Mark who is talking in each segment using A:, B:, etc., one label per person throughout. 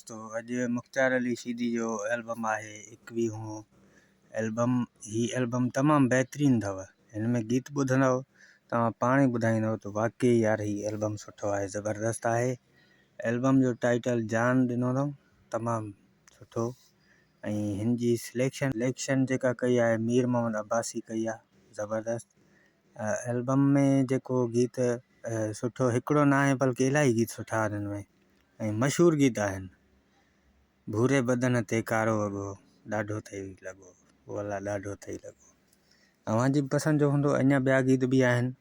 A: दोस्तों, अॼु मुख़्तियार अली शीदी जो एल्बम आहे 21हों एल्बम। ही एल्बम तमामु बहितरीनु अथव। हिन में गीत ॿुधंदव तव्हां पाण ई ॿुधाईंदव त वाक़ई यार ही एल्बम सुठो आहे, ज़बरदस्त आहे। एल्बम जो टाइटल जान ॾिनो अथऊं, तमामु सुठो। ऐं हिन जी सिलेक्शन जेका कई आहे मीर मोहम्मद अब्बासी कई आहे, ज़बरदस्त। एल्बम में जेको गीत सुठो हिकिड़ो न आहे बल्कि इलाही गीत सुठा आहिनि हिन में ऐं मशहूरु गीत आहिनि। भूरे बदन ते कारो वॻो ॾाढो अथई लॻो, भोला ॾाढो अथई लॻो। अव्हांजी पसंदि जो हूंदो, अञा ॿिया गीत बि आहिनि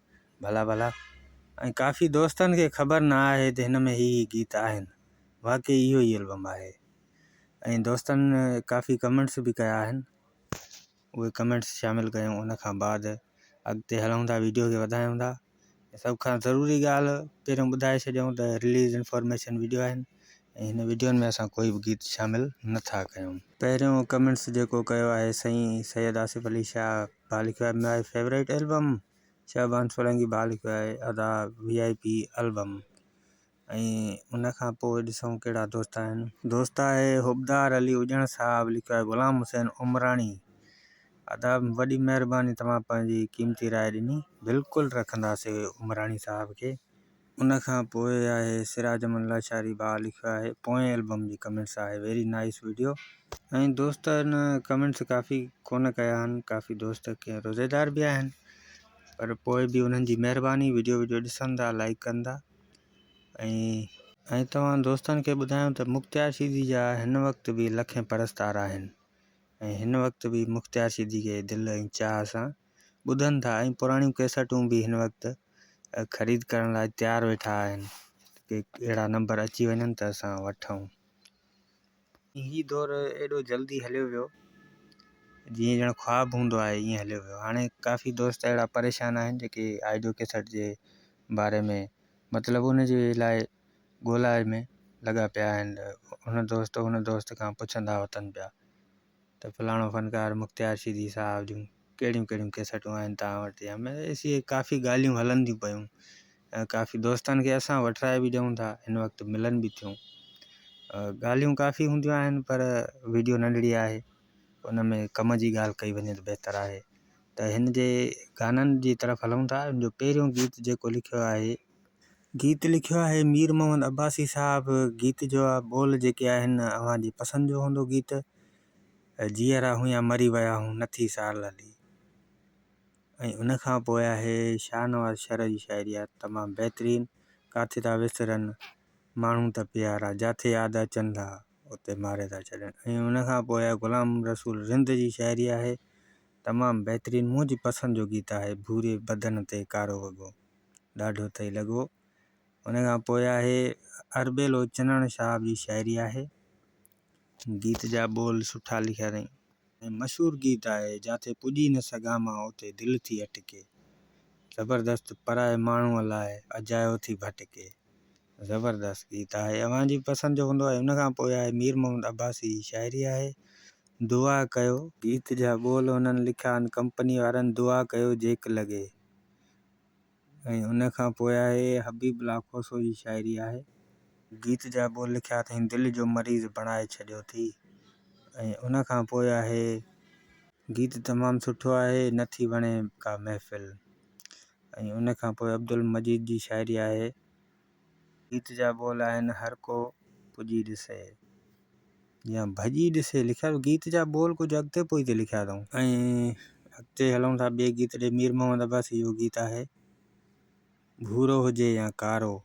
A: भला। ऐं काफ़ी दोस्तनि खे ख़बर न आहे त हिन में ही गीत आहिनि। वाक़ई इहो ई एल्बम आहे। ऐं दोस्तनि काफ़ी कमेंट्स बि कया आहिनि, उहे कमेंट्स शामिलु कयूं। उन खां बाद अॻिते हलूं था, वीडियो खे वधायूं था। सभ खां ज़रूरी ॻाल्हि पहिरियों ॿुधाए छॾियूं त रिलीज़ इंफॉर्मेशन वीडियो आहिनि ऐं हिन वीडियोनि में असां कोई बि गीत शामिलु नथा कयूं। पहिरियों कमेंट्स जेको कयो आहे साईं सैयद आसिफ अली शाह, भाउ लिखियो आहे my favourite album. Shahban Solanki भाउ लिखियो आहे अदा VIP एल्बम। ऐं उन खां पोइ ॾिसूं कहिड़ा दोस्त आहिनि। दोस्त आहे हुबदार अली उजण साहब, लिखियो आहे ग़ुलाम हुसैन उमराणी। आदाब, वॾी महिरबानी तव्हां पंहिंजी क़ीमती राय ॾिनी, बिल्कुलु रखंदासीं उमराणी साहब खे। उन खां पोइ आहे सिराज अमन लाशारी भाउ, लिखियो आहे पोएं एल्बम जी कमेंट्स आहे, वेरी नाइस वीडियो। ऐं दोस्तनि कमेंट्स काफ़ी कोन कया आहिनि, काफ़ी दोस्त के रोज़ेदार बि आहिनि, पर पोइ बि उन्हनि जी महिरबानी, वीडियो ॾिसनि था, लाइक कनि था। ऐं तव्हां दोस्तनि खे ॿुधायूं त मुख़्तियार शीदी जा हिन वक़्तु बि लखें परस्तार आहिनि ऐं हिन वक़्तु बि मुख़्तियार शीदी खे दिलि ऐं चाह सां ॿुधनि था। ऐं पुराणियूं कैसेटूं बि हिन वक़्तु ख़रीद करण लाइ तयारु वेठा आहिनि कि अहिड़ा नंबर अची वञनि त असां वठूं। ही दौरु एॾो जल्दी हलियो वियो, जीअं ॼण ख़्वाबु हूंदो आहे ईअं हलियो वियो। हाणे काफ़ी दोस्त अहिड़ा परेशान आहिनि जेके ऑडियो कैसेट जे बारे में मतिलबु उन जे लाइ ॻोल्हा में लॻा पिया आहिनि। हुन दोस्त खां पुछंदा वठनि पिया त फलाणो फ़नकार मुख़्तियार शीदी साहब जूं कहिड़ियूं कैसेटूं आहिनि तव्हां वटि, या मैं इहे काफ़ी ॻाल्हियूं हलनि थियूं पियूं। काफ़ी दोस्तनि खे असां वठराए बि ॾियूं था, हिन वक़्तु मिलनि बि थियूं। ॻाल्हियूं काफ़ी हूंदियूं आहिनि पर वीडियो नंढड़ी आहे, उन में कम जी ॻाल्हि कई वञे त बहितरु आहे। त हिन जे गाननि जी तरफ़ हलूं था। हिन जो पहिरियों गीत जेको लिखियो आहे मीर मोहम्मद अब्बासी साहब। गीत जो बोल जेके आहिनि अव्हांजी पसंदि जो हूंदो गीत। जीअरा हुया मरी विया हूं नथी साल हली। ऐं उन खां पोइ आहे शाहनवाज़ शर जी शाइरी आहे, तमामु बहितरीनु। काथे था विसरनि माण्हू त प्यारा, जाथे यादि अचनि था उते मारे था छॾनि। ऐं उन खां पोइ आहे ग़ुलाम रसूल रिंद जी शाइरी आहे, तमामु बहितरीनु, मुंहिंजी पसंदि जो गीत आहे। भूरे बदन ते कारो वॻो ॾाढो अथई लॻो। उन खां पोइ आहे अरबेलो चनण साहब जी शाइरी आहे। गीत जा बोल सुठा लिखिया अथई ऐं मशहूरु गीत आहे, जाथे पुॼी न सघां मां उते दिलि थी अटके। ज़बरदस्त, पराए माण्हूअ लाइ अजायो थी भटके। ज़बरदस्त गीत आहे, अव्हांजी पसंदि जो हूंदो आहे। उन खां पोइ आहे मीर मोहम्मद अब्बासी जी शाइरी आहे दुआ कयो। गीत जा बोल हुननि लिखिया आहिनि कंपनी वारनि, दुआ कयो जेक लॻे। ऐं उन खां पोइ आहे हबीबुल्लाह खोसो जी शाइरी आहे। गीत जा बोल लिखिया अथई दिलि जो मरीज़ बणाए छॾियो थी। ऐं उन खां पोइ आहे गीत तमामु सुठो आहे, नथी वणे का महफ़िल। ऐं उन खां पोइ अब्दुल मजीद जी शाइरी आहे। गीत जा बोल आहिनि हर को पुॼी ॾिसे या भॼी ॾिसे। लिखिया गीत जा बोल कुझु अॻिते पोइ ते लिखिया अथऊं। ऐं अॻिते हलूं था ॿिए गीत ॾे। मीर मोहम्मद अब्बासी जो गीत आहे भूरो हुजे या कारो।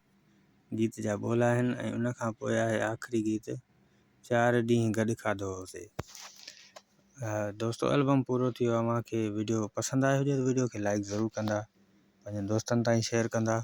A: गीत जा बोल आहिनि। ऐं उन खां पोइ आहे आख़िरी गीत 4 ॾींहं गॾु खाधो होसीं। दोस्तो, एल्बम पूरो थी वियो। अव्हांखे वीडियो पसंदि आयो हुजे त वीडियो खे लाइक ज़रूरु कंदा, पंहिंजनि दोस्तनि ताईं शेयर कंदा।